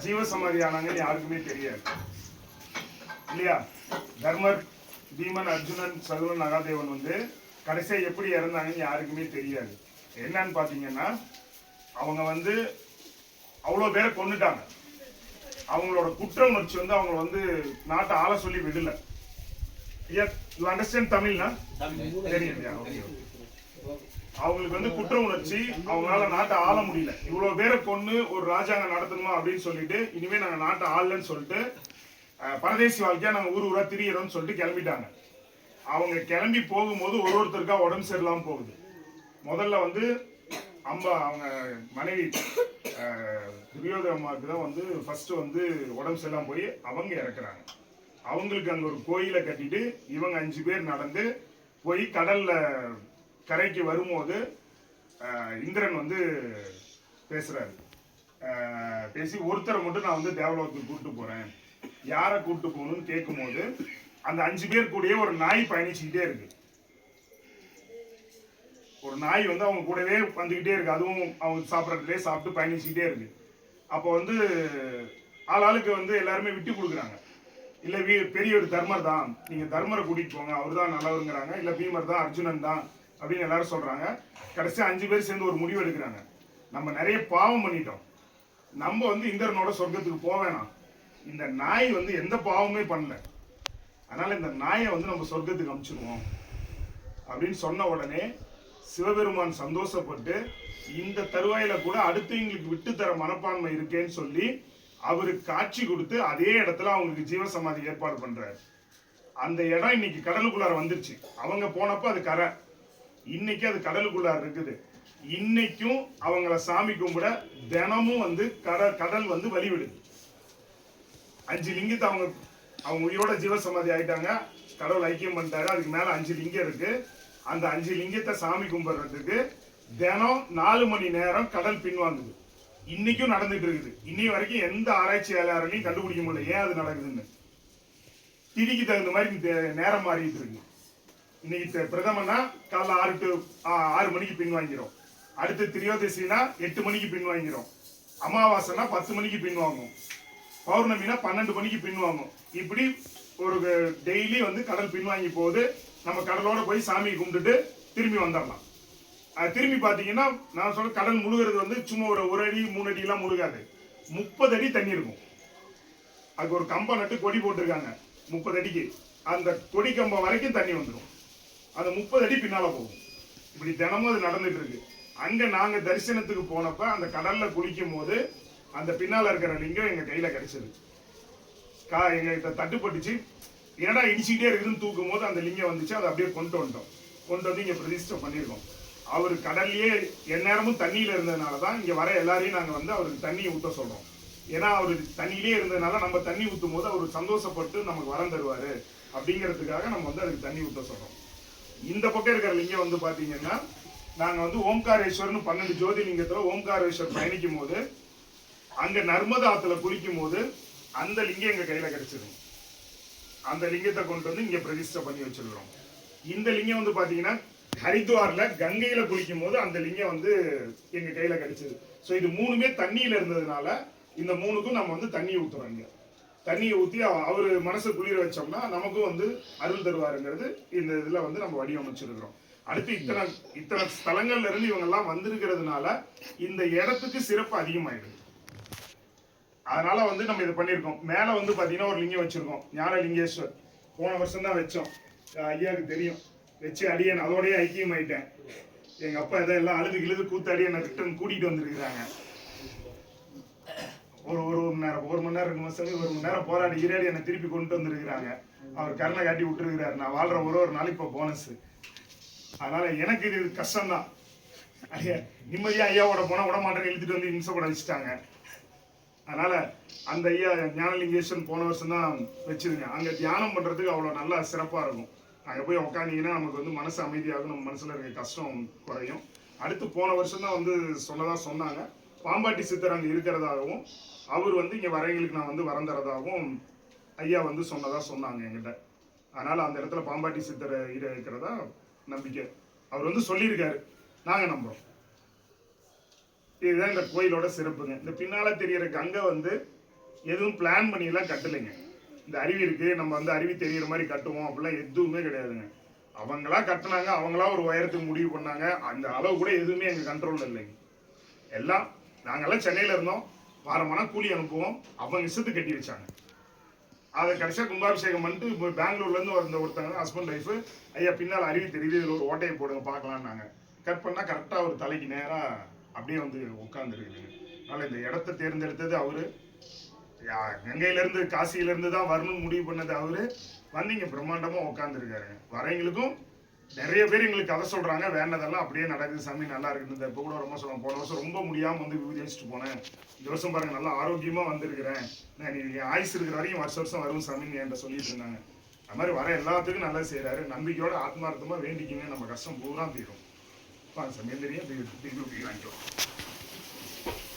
ஜீவசமாதி ஆனாங்கன்னு யாருக்குமே தெரியாது இல்லையா? தர்மர், பீமன், அர்ஜுனன், சகுனன், நகாதேவன் வந்து கடைசியா எப்படி இறந்தாங்கன்னு யாருக்குமே தெரியாது. என்னன்னு பாத்தீங்கன்னா, அவங்க வந்து அவ்வளோ பேரை கொண்டுட்டாங்க. அவங்களோட குற்ற உணர்ச்சி வந்து அவங்க வந்து நாட்டை ஆள சொல்லி விடல. யூ அண்டர்ஸ்டாண்ட் தமிழ்னா? தெரியும். அவங்களுக்கு வந்து குற்ற உணர்ச்சி, அவங்களால நாட்டை ஆள முடியல. இவ்வளவு பேரை கொண்டு ஒரு ராஜாங்க நடத்தணுமா அப்படின்னு சொல்லிட்டு, இனிமே நாங்க நாட்டை ஆளலன்னு சொல்லிட்டு பரதேசி வாழ்க்கையா நாங்க ஊர் ஊரா திரியறோம்னு சொல்லிட்டு கிளம்பிட்டாங்க. அவங்க கிளம்பி போகும்போது ஒருத்தருக்கா உடம்பு சரியில்லாம போகுது. முதல்ல வந்து அவங்க மனைவி துரியோதனமாவுக்கு தான் வந்து ஃபர்ஸ்ட் வந்து உடம்பு சரியில்லாம போய் அவங்க இறக்குறாங்க. அவங்களுக்கு அங்க ஒரு கோயிலை கட்டிட்டு இவங்க 5 பேர் நடந்து போய் கடல்ல கரைக்கு வரும்போது இந்திரன் வந்து பேசுறாரு. பேசி ஒருத்தரை மட்டும் நான் வந்து தேவலோகத்துக்கு கூப்பிட்டு போறேன், யாரை கூப்பிட்டு போகணும்னு கேட்கும் போது அந்த 5 பேர் கூடயே ஒரு நாய் பயணிச்சுக்கிட்டே இருக்கு. ஒரு நாய் வந்து அவங்க கூடவே வந்துகிட்டே இருக்கு. அதுவும் அவங்க சாப்பிட்றதுலேயே சாப்பிட்டு பயணிச்சுக்கிட்டே இருக்கு. அப்போ வந்து ஆளாளுக்கு வந்து எல்லாருமே விட்டு கொடுக்குறாங்க. இல்ல பெரியவர் தர்மர் தான், நீங்க தர்மரை கூட்டிட்டு போங்க, அவர் தான் நல்லவருங்கிறாங்க. இல்ல பீமர் தான், அர்ஜுனன் தான் அப்படின்னு எல்லாரும் சொல்றாங்க. கடைசி 5 பேர் சேர்ந்து ஒரு முடிவு எடுக்கிறாங்க. நம்ம நிறைய பாவம் பண்ணிட்டோம், நம்ம வந்து இந்திரனோட சொர்க்கத்துக்கு போக வேணாம். இந்த நாய் வந்து எந்த பாவமே பண்ணல, அதனால இந்த நாயை வந்து நம்ம சொர்க்கத்துக்கு அனுப்பிச்சிருவோம் அப்படின்னு சொன்ன உடனே சிவபெருமான் சந்தோஷப்பட்டு இந்த தருவாயில கூட அடுத்தவங்களுக்கு விட்டு தர மனப்பான்மை இருக்கேன்னு சொல்லி அவருக்கு காட்சி கொடுத்து அதே இடத்துல அவங்களுக்கு ஜீவசமாதி ஏற்பாடு பண்றாரு. அந்த இடம் இன்னைக்கு கடலுக்குள்ளார வந்துருச்சு. அவங்க போனப்ப அது கரை, இன்னைக்கு அது கடலுக்குள்ளார இருக்குது. இன்னைக்கும் அவங்கள சாமி கும்பிட தினமும் வந்து கடல் வந்து வழிவிடுது. 5 லிங்கத்தை அவங்க உயிரோட ஜீவசமாதி ஆயிட்டாங்க, கடவுள் ஐக்கியம் பண்ணிட்டாரு. அதுக்கு மேல 5 லிங்கம் இருக்கு. அந்த 5 லிங்கத்தை சாமி கும்பிடுறதுக்கு தினம் 4 மணி நேரம் கடல் பின்வாங்குது. இன்னைக்கும் நடந்துட்டு இருக்குது. இன்னி வரைக்கும் எந்த ஆராய்ச்சியாளரையும் கண்டுபிடிக்க முடியல ஏன் அது நடக்குதுன்னு. திதிக்கு தகுந்த மாதிரி நேரம் மாறிட்டு இருக்கு. இன்னைக்கு பிரதமனா காலைல 6 to 6 மணிக்கு பின்வாங்கிறோம். அடுத்து திரியோதசினா 8 மணிக்கு பின்வாங்கிறோம். அமாவாசைனா 10 மணிக்கு பின்வாங்கும். பௌர்ணமினா 12 மணிக்கு பின்வாங்கும். இப்படி ஒரு டெய்லி வந்து கடல் பின்வாங்கி போகுது. நம்ம கடலோட போய் சாமி கும்பிட்டுட்டு திரும்பி வந்துடலாம். திரும்பி பார்த்தீங்கன்னா நான் சொல்ற கடல் முழுகிறது வந்து சும்மா ஒரு அடி 3 அடி எல்லாம் முழுகாது, 30 அடி தண்ணி இருக்கும். அதுக்கு ஒரு கம்பம் நட்டு கொடி போட்டிருக்காங்க 30 அடிக்கு. அந்த கொடி கம்பம் வரைக்கும் தண்ணி வந்துடும். அந்த 30 அடி பின்னால போகும். இப்படி தினமும் அது நடந்துட்டு இருக்கு. அங்க நாங்க தரிசனத்துக்கு போனப்ப அந்த கடல்ல குளிக்கும் போது அந்த பின்னால இருக்கிற லிங்கம் எங்க கையில கிடைச்சது. எங்க தட்டுப்பட்டுச்சு, ஏன்னா இடிச்சுக்கிட்டே இருக்குதுன்னு தூக்கும் போது அந்த லிங்கம் வந்துச்சு. அதை அப்படியே கொண்டு வந்து இங்க பிரதிஷ்டை பண்ணியிருக்கோம். அவர் கடல்லையே எந்நேரமும் தண்ணியில இருந்ததுனாலதான் இங்க வர எல்லாரையும் நாங்க வந்து அவருக்கு தண்ணியை ஊத்த சொல்றோம். ஏன்னா அவரு தண்ணியிலே இருந்ததுனால நம்ம தண்ணி ஊத்தும் போது அவர் சந்தோஷப்பட்டு நமக்கு வரம் தருவாரு அப்படிங்கிறதுக்காக நம்ம வந்து அதுக்கு தண்ணி ஊத்த சொல்றோம். இந்த பக்கம் இருக்கிற லிங்கம் வந்து பாத்தீங்கன்னா நாங்க வந்து ஓம்காரேஸ்வர்னு 12 ஜோதிலிங்கத்துல ஓம்காரேஸ்வர் பயணிக்கும் போது அங்க நர்மதா ஆத்துல குளிக்கும் போது அந்த லிங்கம் எங்க கையில கிடைச்சது. அந்த லிங்கத்தை கொண்டு வந்து இங்க பிரதிஷ்டை பண்ணி வச்சிருக்கிறோம். இந்த லிங்கம் வந்து பாத்தீங்கன்னா ஹரித்வார்ல கங்கையில குளிக்கும் போது அந்த லிங்கம் வந்து எங்க கையில கிடைச்சது. ஸோ இது 3மே தண்ணியில இருந்ததுனால இந்த 3க்கும் நம்ம வந்து தண்ணியை ஊத்துறோம். இங்க தண்ணியை ஊற்றி அவரு மனசை குளிர வச்சோம்னா நமக்கும் வந்து அருள் தருவாருங்கிறது இந்த இதுல வந்து நம்ம வடிவமைச்சிருக்கிறோம். அடுத்து இத்தனை ஸ்தலங்கள்ல இருந்து இவங்க எல்லாம் வந்திருக்கிறதுனால இந்த இடத்துக்கு சிறப்பு அதிகமாயிடுது. அதனால வந்து நம்ம இதை பண்ணியிருக்கோம். மேல வந்து பாத்தீங்கன்னா ஒரு லிங்கம் வச்சிருக்கோம், ஞானலிங்கேஸ்வர். போன வருஷம் தான் வச்சோம், ஐயாவுக்கு தெரியும். வச்சு அடியன் அதோடய ஐக்கியம் ஆயிட்டேன். எங்க அப்பா எல்லாம் அழுது கூத்தாடி என்ன ரிட்டர்ன் கூட்டிட்டு வந்திருக்கிறாங்க. ஒரு மணி நேரம் 2 மாசம் 1 மணி நேரம் போராடி ஈராடி என்னை திருப்பி கொண்டு வந்திருக்கிறாங்க. அவர் கருணை காட்டி விட்டுருக்கிறாரு. நான் வாழ்ற ஒரு நாள் இப்போ போனஸ். அதனால எனக்கு இது கஷ்டம்தான். நிம்மதியா ஐயாவோட போனா விட மாட்டேன்னு இழுத்துட்டு வந்து இம்சை கூட வச்சுட்டாங்க. அதனால அந்த ஐயா ஞானலிங்கேஸ்வரன் போன வருஷம் தான் வச்சிருங்க. அங்க தியானம் பண்றதுக்கு அவ்வளவு நல்லா சிறப்பா இருக்கும். அங்க போய் உட்காந்தீங்கன்னா நமக்கு வந்து மனசு அமைதியாகும், நம்ம மனசுல இருக்க கஷ்டம் குறையும். அடுத்து போன வருஷம் தான் வந்து சொன்னாங்க பாம்பாட்டி சித்தர் அங்க இருக்கிறதாகவும் அவர் வந்து இங்க வரைகளுக்கு நான் வந்து வரம் தரதாகவும் ஐயா வந்து சொன்னாங்க என்கிட்ட. அதனால அந்த இடத்துல பாம்பாட்டி சித்தர் இருக்கிறதா நம்பிக்கை அவர் வந்து சொல்லியிருக்காரு, நாங்க நம்புறோம். இதுதான் இந்த கோயிலோட சிறப்புங்க. இந்த பின்னால தெரியற கங்கை வந்து எதுவும் பிளான் பண்ணிலாம் கட்டலைங்க. இந்த அருவி இருக்கு, நம்ம வந்து அருவி தெரியிற மாதிரி கட்டுவோம் அப்படிலாம் எதுவுமே கிடையாதுங்க. அவங்களா கட்டினாங்க, அவங்களா ஒரு உயரத்துக்கு முடிவு பண்ணாங்க. அந்த அளவு கூட எதுவுமே எங்க கண்ட்ரோல்ல இல்லைங்க. எல்லாம் நாங்கெல்லாம் சென்னையில இருந்தோம், வாரமானா கூலி அனுப்புவோம், அவங்க இஷ்டத்துக்கு கட்டி வச்சாங்க. அதை கடைசியாக கும்பாபிஷேகம் பண்ணிட்டு இப்போ பெங்களூர்லேருந்து வந்த ஒருத்தங்க ஹஸ்பண்ட் ஒய்ஃபு, ஐயா பின்னால் அருவி தெரியுது, இதில் ஒரு ஓட்டையை போடுங்க பார்க்கலான்னாங்க. கட் பண்ணால் கரெக்டாக ஒரு தலைக்கு நேராக அப்படியே வந்து உட்காந்துருக்குதுங்க. அதனால் இந்த இடத்த தேர்ந்தெடுத்தது அவரு, கங்கையிலேருந்து காசியிலேருந்து தான் வரணும்னு முடிவு பண்ணது அவரு. வந்து இங்கே பிரம்மாண்டமாக உட்காந்துருக்காருங்க. வரவங்களுக்கும் நிறைய பேர் எங்களுக்கு கதை சொல்கிறாங்க, வேண்டதெல்லாம் அப்படியே நடக்குது சாமி, நல்லா இருக்குது. இப்போ கூட ரொம்ப சொல்லுவேன், போன வருஷம் ரொம்ப முடியாமல் வந்து விபூதி வச்சுட்டு போனேன், இந்த வருஷம் பாருங்கள் நல்லா ஆரோக்கியமாக வந்திருக்கிறேன், நான் நீ ஆயுசு இருக்கிற வரைக்கும் வருஷம் வரும் சாமின்னு என்கிட்ட சொல்லிட்டு இருந்தாங்க. அது மாதிரி வர எல்லாத்துக்கும் நல்லா செய்கிறாரு. நம்பிக்கையோட ஆத்மார்த்தமாக வேண்டிக்கிங்க, நம்ம கஷ்டம் பூரா தீரும். வாங்க சாமி, எந்திரியும் வாங்கிக்கலாம்.